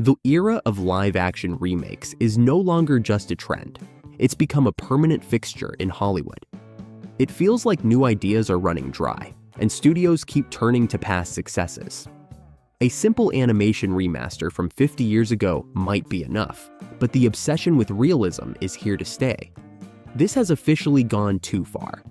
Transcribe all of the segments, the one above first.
The era of live-action remakes is no longer just a trend. It's become a permanent fixture in Hollywood. It feels like new ideas are running dry, and studios keep turning to past successes. A simple animation remaster from 50 years ago might be enough, but the obsession with realism is here to stay. This has officially gone too far.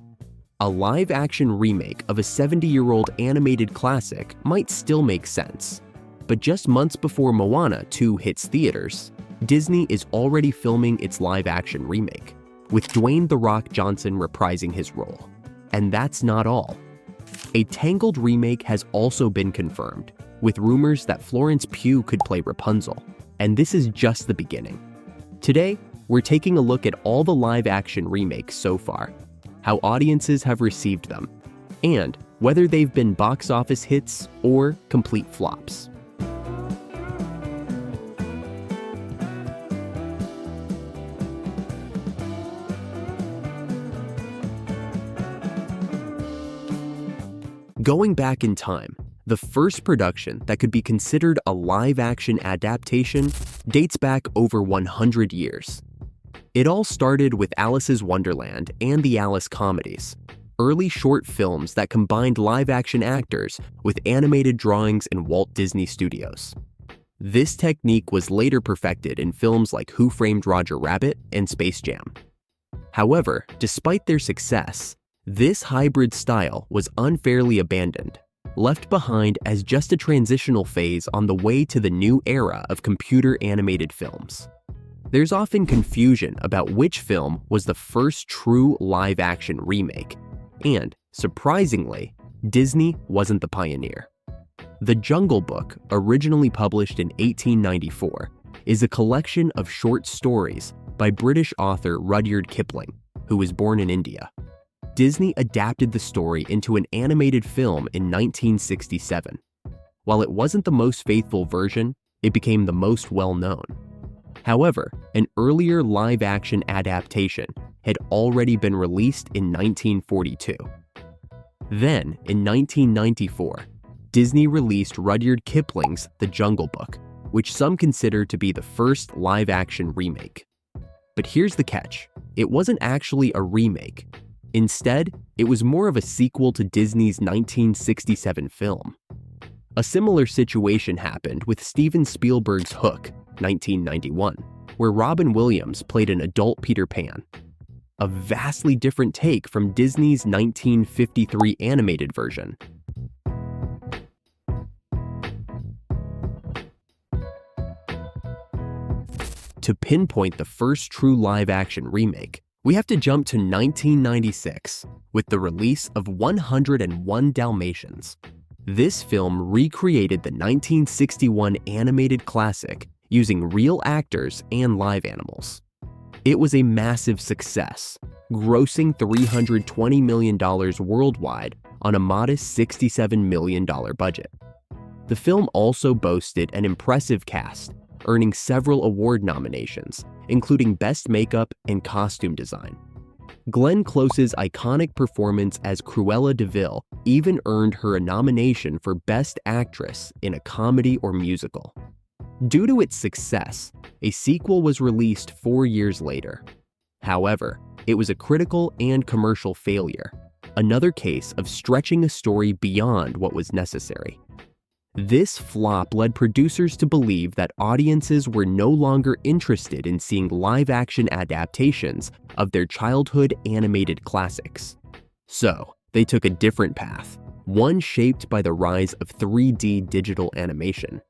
A live-action remake of a 70-year-old animated classic might still make sense. But just months before Moana 2 hits theaters, Disney is already filming its live-action remake, with Dwayne "The Rock" Johnson reprising his role. And that's not all. A Tangled remake has also been confirmed, with rumors that Florence Pugh could play Rapunzel, and this is just the beginning. Today, we're taking a look at all the live-action remakes so far, how audiences have received them, and whether they've been box office hits or complete flops. Going back in time, the first production that could be considered a live-action adaptation dates back over 100 years. It all started with Alice's Wonderland and the Alice comedies, early short films that combined live-action actors with animated drawings in Walt Disney Studios. This technique was later perfected in films like Who Framed Roger Rabbit and Space Jam. However, despite their success, this hybrid style was unfairly abandoned, left behind as just a transitional phase on the way to the new era of computer-animated films. There's often confusion about which film was the first true live-action remake, and, surprisingly, Disney wasn't the pioneer. The Jungle Book, originally published in 1894, is a collection of short stories by British author Rudyard Kipling, who was born in India. Disney adapted the story into an animated film in 1967. While it wasn't the most faithful version, it became the most well-known. However, an earlier live-action adaptation had already been released in 1942. Then, in 1994, Disney released Rudyard Kipling's The Jungle Book, which some consider to be the first live-action remake. But here's the catch: it wasn't actually a remake. Instead, it was more of a sequel to Disney's 1967 film. A similar situation happened with Steven Spielberg's Hook, 1991, where Robin Williams played an adult Peter Pan. A vastly different take from Disney's 1953 animated version. To pinpoint the first true live-action remake, we have to jump to 1996 with the release of 101 Dalmatians. This film recreated the 1961 animated classic using real actors and live animals. It was a massive success, grossing $320 million worldwide on a modest $67 million budget. The film also boasted an impressive cast, earning several award nominations, including Best Makeup and Costume Design. Glenn Close's iconic performance as Cruella de Vil even earned her a nomination for Best Actress in a Comedy or Musical. Due to its success, a sequel was released 4 years later. However, it was a critical and commercial failure, another case of stretching a story beyond what was necessary. This flop led producers to believe that audiences were no longer interested in seeing live-action adaptations of their childhood animated classics. So, they took a different path, one shaped by the rise of 3D digital animation.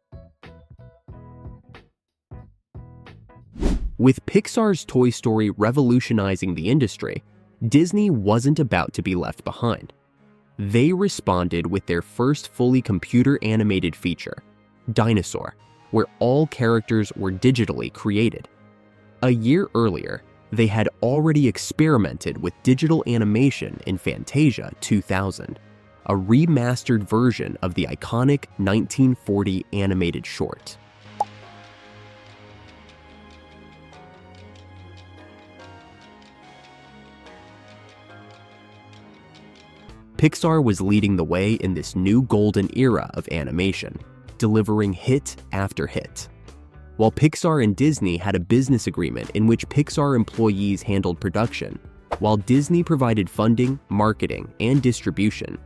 With Pixar's Toy Story revolutionizing the industry, Disney wasn't about to be left behind. They responded with their first fully computer-animated feature, Dinosaur, where all characters were digitally created. A year earlier, they had already experimented with digital animation in Fantasia 2000, a remastered version of the iconic 1940 animated short. Pixar was leading the way in this new golden era of animation, delivering hit after hit. While Pixar and Disney had a business agreement in which Pixar employees handled production, while Disney provided funding, marketing, and distribution,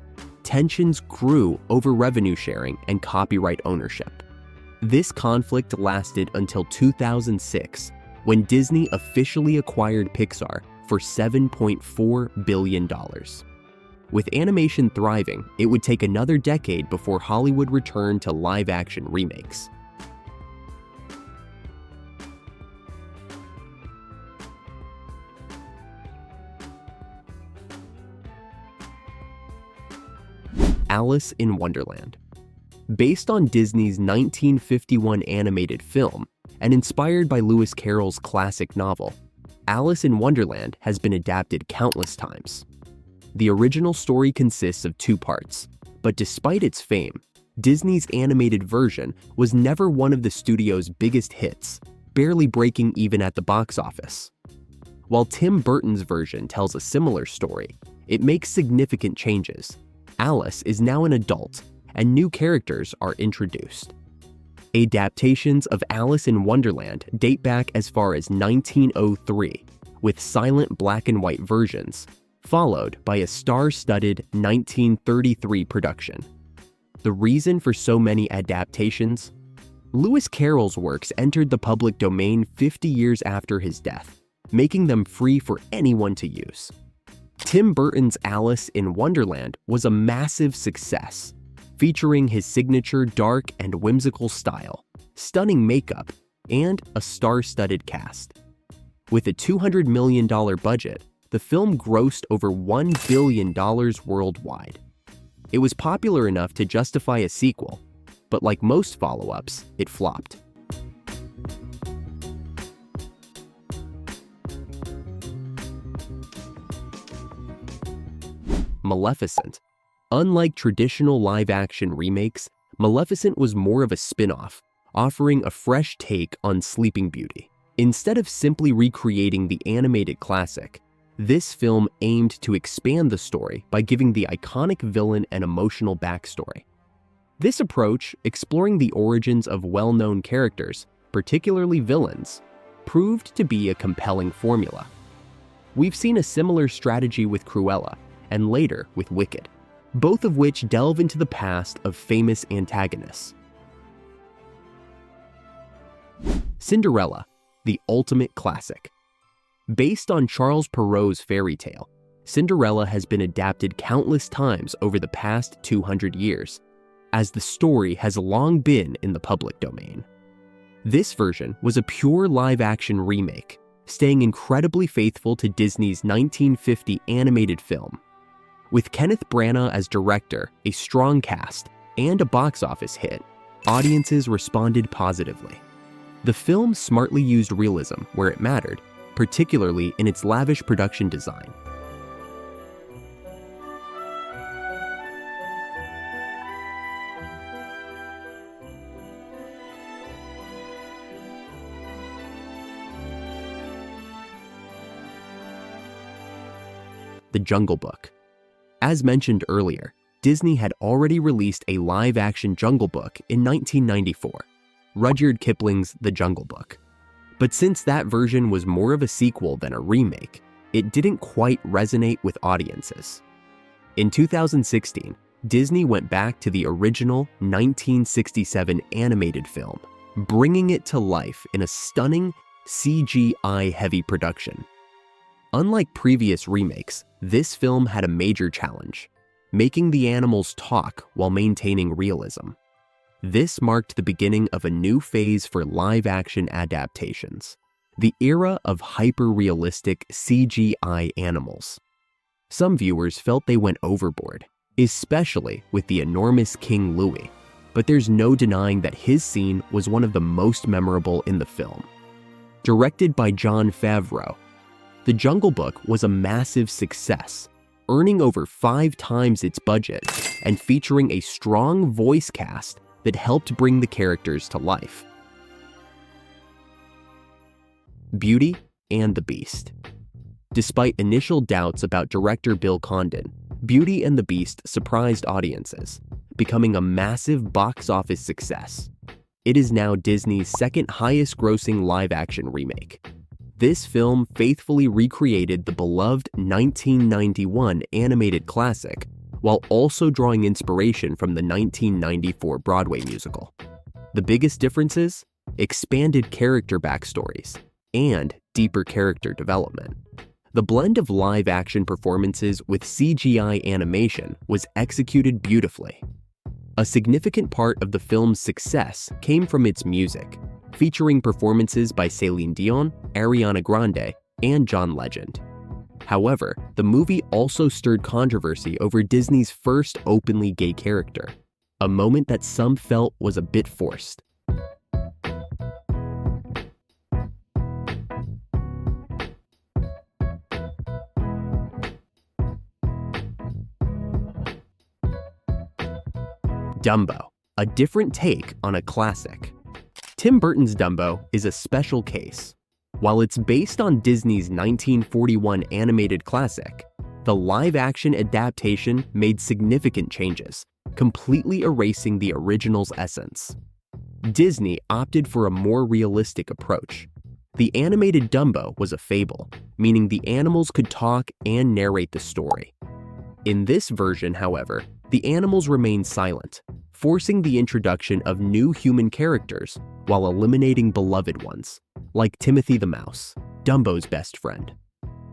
tensions grew over revenue sharing and copyright ownership. This conflict lasted until 2006, when Disney officially acquired Pixar for $7.4 billion. With animation thriving, it would take another decade before Hollywood returned to live-action remakes. Alice in Wonderland. Based on Disney's 1951 animated film and inspired by Lewis Carroll's classic novel, Alice in Wonderland has been adapted countless times. The original story consists of two parts, but despite its fame, Disney's animated version was never one of the studio's biggest hits, barely breaking even at the box office. While Tim Burton's version tells a similar story, it makes significant changes. Alice is now an adult, and new characters are introduced. Adaptations of Alice in Wonderland date back as far as 1903, with silent black and white versions, followed by a star-studded 1933 production. The reason for so many adaptations? Lewis Carroll's works entered the public domain 50 years after his death, making them free for anyone to use. Tim Burton's Alice in Wonderland was a massive success, featuring his signature dark and whimsical style, stunning makeup, and a star-studded cast. With a $200 million budget, the film grossed over $1 billion worldwide. It was popular enough to justify a sequel, but like most follow-ups, it flopped. Maleficent. Unlike traditional live-action remakes, Maleficent was more of a spin-off, offering a fresh take on Sleeping Beauty. Instead of simply recreating the animated classic, this film aimed to expand the story by giving the iconic villain an emotional backstory. This approach, exploring the origins of well-known characters, particularly villains, proved to be a compelling formula. We've seen a similar strategy with Cruella, and later with Wicked, both of which delve into the past of famous antagonists. Cinderella, the ultimate classic. Based on Charles Perrault's fairy tale, Cinderella has been adapted countless times over the past 200 years, as the story has long been in the public domain. This version was a pure live-action remake, staying incredibly faithful to Disney's 1950 animated film. With Kenneth Branagh as director, a strong cast, and a box office hit, audiences responded positively. The film smartly used realism where it mattered, particularly in its lavish production design. The Jungle Book. As mentioned earlier, Disney had already released a live-action Jungle Book in 1994, Rudyard Kipling's The Jungle Book. But since that version was more of a sequel than a remake, it didn't quite resonate with audiences. In 2016, Disney went back to the original 1967 animated film, bringing it to life in a stunning CGI-heavy production. Unlike previous remakes, this film had a major challenge: making the animals talk while maintaining realism. This marked the beginning of a new phase for live-action adaptations, the era of hyper-realistic CGI animals. Some viewers felt they went overboard, especially with the enormous King Louis, but there's no denying that his scene was one of the most memorable in the film. Directed by Jon Favreau, The Jungle Book was a massive success, earning over 5 times its budget and featuring a strong voice cast that helped bring the characters to life. Beauty and the Beast. Despite initial doubts about director Bill Condon, Beauty and the Beast surprised audiences, becoming a massive box office success. It is now Disney's second highest-grossing live-action remake. This film faithfully recreated the beloved 1991 animated classic, while also drawing inspiration from the 1994 Broadway musical. The biggest differences? Expanded character backstories and deeper character development. The blend of live-action performances with CGI animation was executed beautifully. A significant part of the film's success came from its music, featuring performances by Celine Dion, Ariana Grande, and John Legend. However, the movie also stirred controversy over Disney's first openly gay character, a moment that some felt was a bit forced. Dumbo, a different take on a classic. Tim Burton's Dumbo is a special case. While it's based on Disney's 1941 animated classic, the live-action adaptation made significant changes, completely erasing the original's essence. Disney opted for a more realistic approach. The animated Dumbo was a fable, meaning the animals could talk and narrate the story. In this version, however, the animals remain silent, forcing the introduction of new human characters while eliminating beloved ones, like Timothy the Mouse, Dumbo's best friend.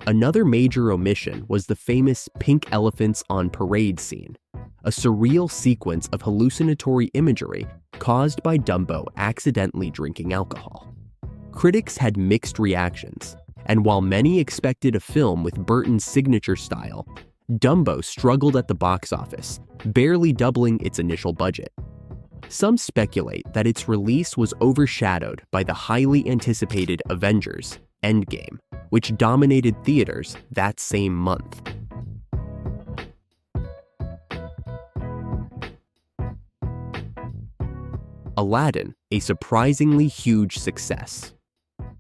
Another major omission was the famous pink elephants on parade scene, a surreal sequence of hallucinatory imagery caused by Dumbo accidentally drinking alcohol. Critics had mixed reactions, and while many expected a film with Burton's signature style, Dumbo struggled at the box office, barely doubling its initial budget. Some speculate that its release was overshadowed by the highly anticipated Avengers: Endgame, which dominated theaters that same month. Aladdin, a surprisingly huge success.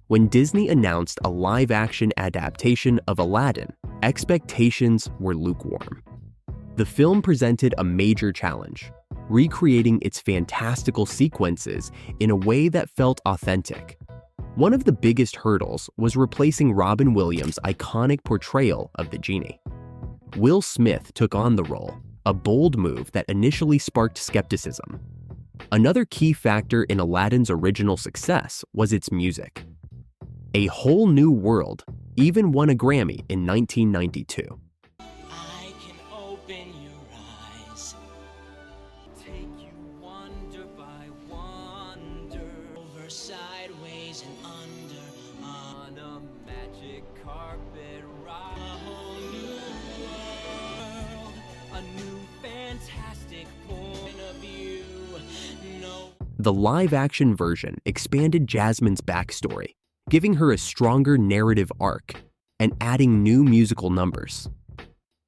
When Disney announced a live-action adaptation of Aladdin, expectations were lukewarm. The film presented a major challenge, recreating its fantastical sequences in a way that felt authentic. One of the biggest hurdles was replacing Robin Williams' iconic portrayal of the genie. Will Smith took on the role, a bold move that initially sparked skepticism. Another key factor in Aladdin's original success was its music. A Whole New World even won a Grammy in 1992. I can open your eyes, take you wonder by wonder, over, sideways, and under, on a magic carpet ride. A whole new world, a new fantastic point of view. No. The live-action version expanded Jasmine's backstory, giving her a stronger narrative arc and adding new musical numbers.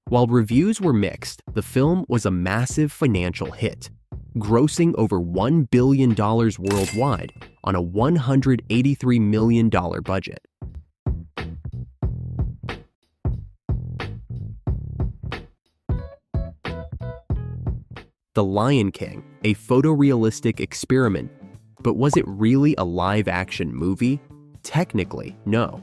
While reviews were mixed, the film was a massive financial hit, grossing over $1 billion worldwide on a $183 million budget. The Lion King, a photorealistic experiment, but was it really a live-action movie? Technically, no.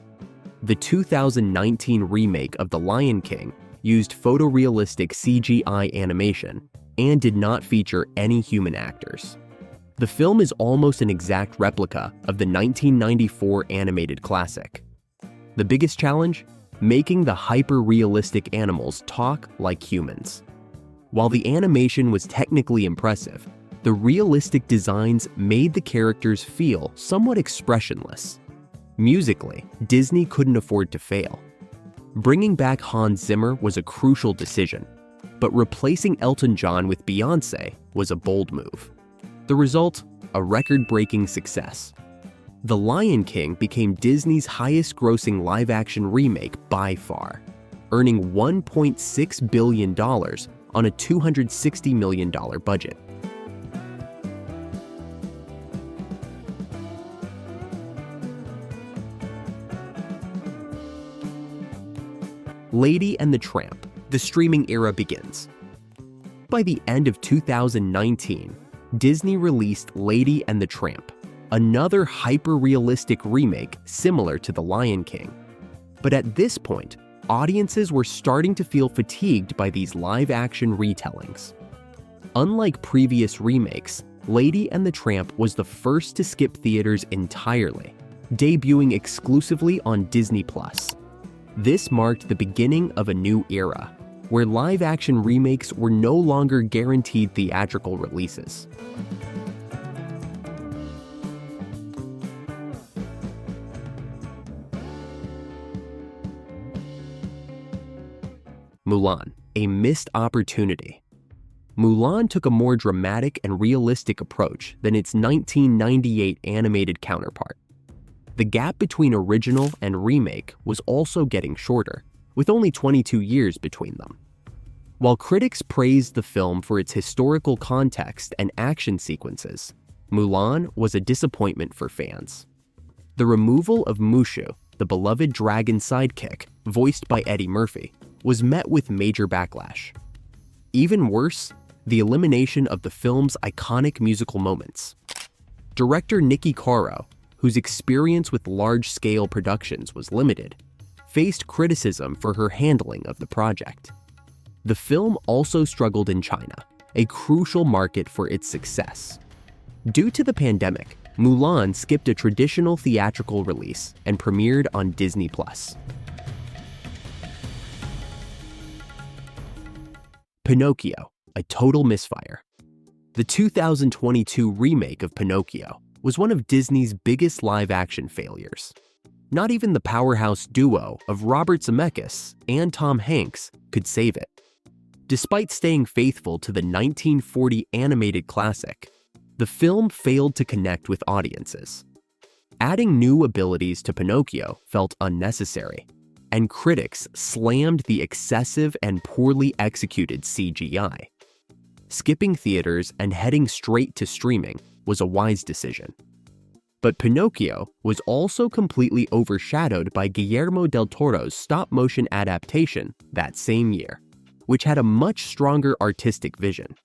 The 2019 remake of The Lion King used photorealistic CGI animation and did not feature any human actors. The film is almost an exact replica of the 1994 animated classic. The biggest challenge? Making the hyper-realistic animals talk like humans. While the animation was technically impressive, the realistic designs made the characters feel somewhat expressionless. Musically, Disney couldn't afford to fail. Bringing back Hans Zimmer was a crucial decision, but replacing Elton John with Beyoncé was a bold move. The result? A record-breaking success. The Lion King became Disney's highest-grossing live-action remake by far, earning $1.6 billion on a $260 million budget. Lady and the Tramp, the streaming era begins. By the end of 2019, Disney released Lady and the Tramp, another hyper-realistic remake similar to The Lion King. But at this point, audiences were starting to feel fatigued by these live-action retellings. Unlike previous remakes, Lady and the Tramp was the first to skip theaters entirely, debuting exclusively on Disney+. This marked the beginning of a new era, where live-action remakes were no longer guaranteed theatrical releases. Mulan, a missed opportunity. Mulan took a more dramatic and realistic approach than its 1998 animated counterpart. The gap between original and remake was also getting shorter, with only 22 years between them. While critics praised the film for its historical context and action sequences, Mulan was a disappointment for fans. The removal of Mushu, the beloved dragon sidekick, voiced by Eddie Murphy, was met with major backlash. Even worse, the elimination of the film's iconic musical moments. Director Nikki Caro, whose experience with large-scale productions was limited, faced criticism for her handling of the project. The film also struggled in China, a crucial market for its success. Due to the pandemic, Mulan skipped a traditional theatrical release and premiered on Disney+. Pinocchio, a total misfire. The 2022 remake of Pinocchio was one of Disney's biggest live-action failures. Not even the powerhouse duo of Robert Zemeckis and Tom Hanks could save it. Despite staying faithful to the 1940 animated classic, the film failed to connect with audiences. Adding new abilities to Pinocchio felt unnecessary, and critics slammed the excessive and poorly executed CGI. Skipping theaters and heading straight to streaming was a wise decision. But Pinocchio was also completely overshadowed by Guillermo del Toro's stop-motion adaptation that same year, which had a much stronger artistic vision.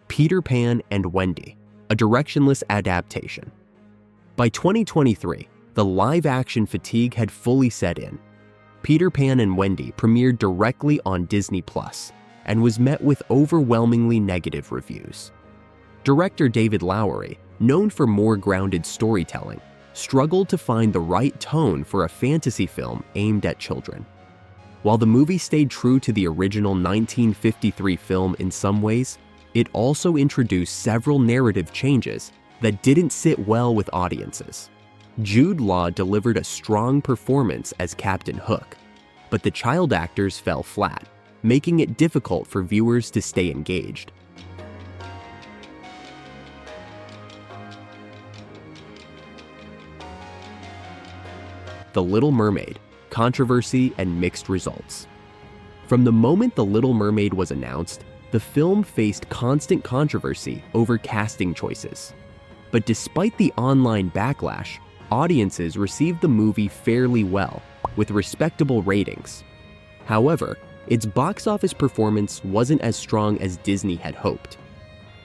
Peter Pan and Wendy, a directionless adaptation. By 2023, the live-action fatigue had fully set in. Peter Pan and Wendy premiered directly on Disney+ and was met with overwhelmingly negative reviews. Director David Lowery, known for more grounded storytelling, struggled to find the right tone for a fantasy film aimed at children. While the movie stayed true to the original 1953 film in some ways, it also introduced several narrative changes that didn't sit well with audiences. Jude Law delivered a strong performance as Captain Hook, but the child actors fell flat, making it difficult for viewers to stay engaged. The Little Mermaid, controversy and mixed results. From the moment The Little Mermaid was announced, the film faced constant controversy over casting choices. But despite the online backlash, audiences received the movie fairly well, with respectable ratings. However, its box office performance wasn't as strong as Disney had hoped.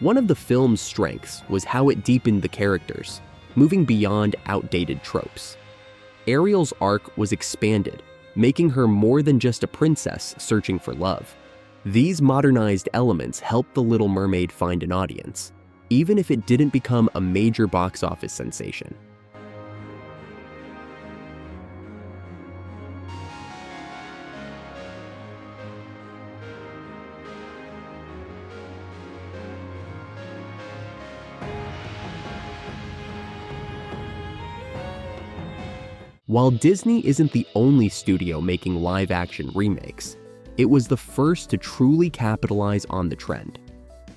One of the film's strengths was how it deepened the characters, moving beyond outdated tropes. Ariel's arc was expanded, making her more than just a princess searching for love. These modernized elements helped The Little Mermaid find an audience, even if it didn't become a major box office sensation. While Disney isn't the only studio making live-action remakes, it was the first to truly capitalize on the trend.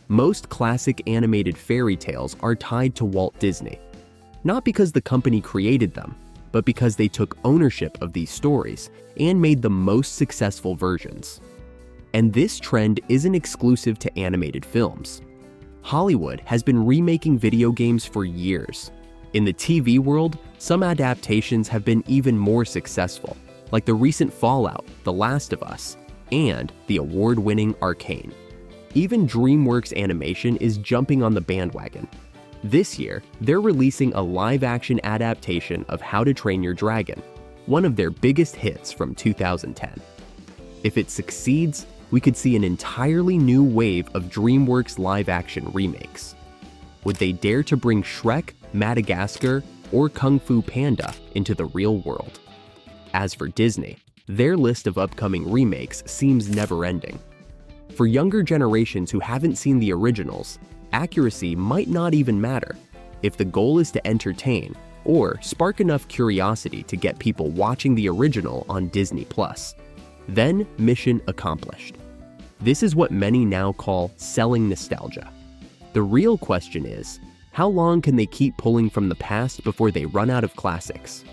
Most classic animated fairy tales are tied to Walt Disney, not because the company created them, but because they took ownership of these stories and made the most successful versions. And this trend isn't exclusive to animated films. Hollywood has been remaking video games for years. In the TV world, some adaptations have been even more successful, like the recent Fallout, The Last of Us, and the award-winning Arcane. Even Dreamworks Animation is jumping on the bandwagon. This year, they're releasing a live-action adaptation of How to Train Your Dragon, one of their biggest hits from 2010. If it succeeds, we could see an entirely new wave of Dreamworks live-action remakes. Would they dare to bring Shrek, Madagascar, or Kung Fu Panda into the real world? As for Disney, their list of upcoming remakes seems never-ending. For younger generations who haven't seen the originals, accuracy might not even matter if the goal is to entertain or spark enough curiosity to get people watching the original on Disney+. Then, mission accomplished. This is what many now call selling nostalgia. The real question is, how long can they keep pulling from the past before they run out of classics?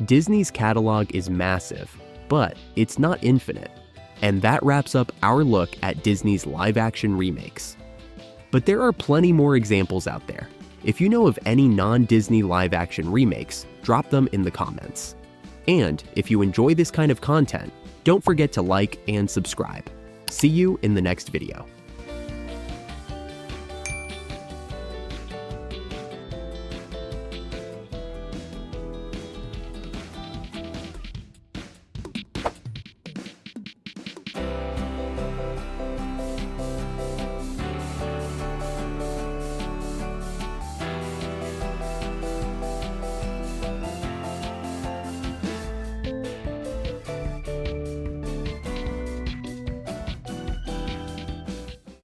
Disney's catalog is massive, but it's not infinite. And that wraps up our look at Disney's live-action remakes. But there are plenty more examples out there. If you know of any non-Disney live-action remakes, drop them in the comments. And if you enjoy this kind of content, don't forget to like and subscribe. See you in the next video.